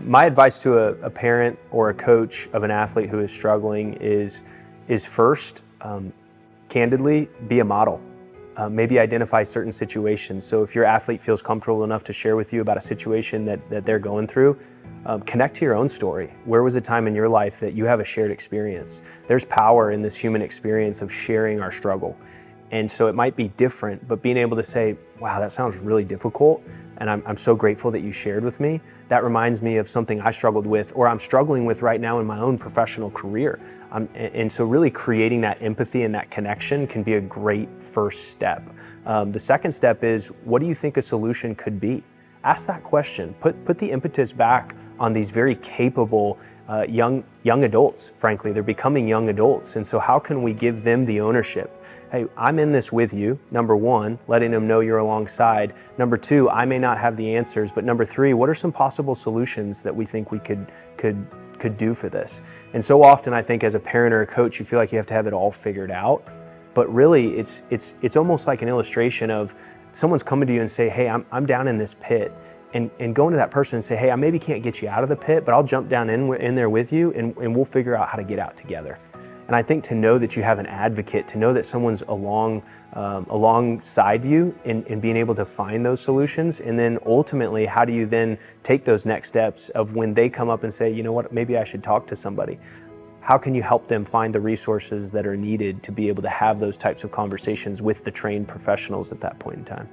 My advice to a parent or a coach of an athlete who is struggling is first, candidly, be a model. Maybe identify certain situations. So if your athlete feels comfortable enough to share with you about a situation that they're going through, connect to your own story. Where was a time in your life that you have a shared experience? There's power in this human experience of sharing our struggle. And so it might be different, but being able to say, wow, that sounds really difficult, and I'm so grateful that you shared with me. That reminds me of something I struggled with, or I'm struggling with right now in my own professional career. And so really creating that empathy and that connection can be a great first step. The second step is, what do you think a solution could be? Ask that question. Put the impetus back on these very capable young adults, frankly. They're becoming young adults. And so how can we give them the ownership? Hey, I'm in this with you, number one, letting them know you're alongside. Number two, I may not have the answers, but number three, what are some possible solutions that we think we could do for this? And so often I think as a parent or a coach, you feel like you have to have it all figured out. But really, it's almost like an illustration of someone's coming to you and say, hey, I'm down in this pit. And going to that person and say, hey, I maybe can't get you out of the pit, but I'll jump down in there with you and we'll figure out how to get out together. And I think to know that you have an advocate, to know that someone's alongside you in being able to find those solutions, and then ultimately, how do you then take those next steps of when they come up and say, you know what, maybe I should talk to somebody. How can you help them find the resources that are needed to be able to have those types of conversations with the trained professionals at that point in time?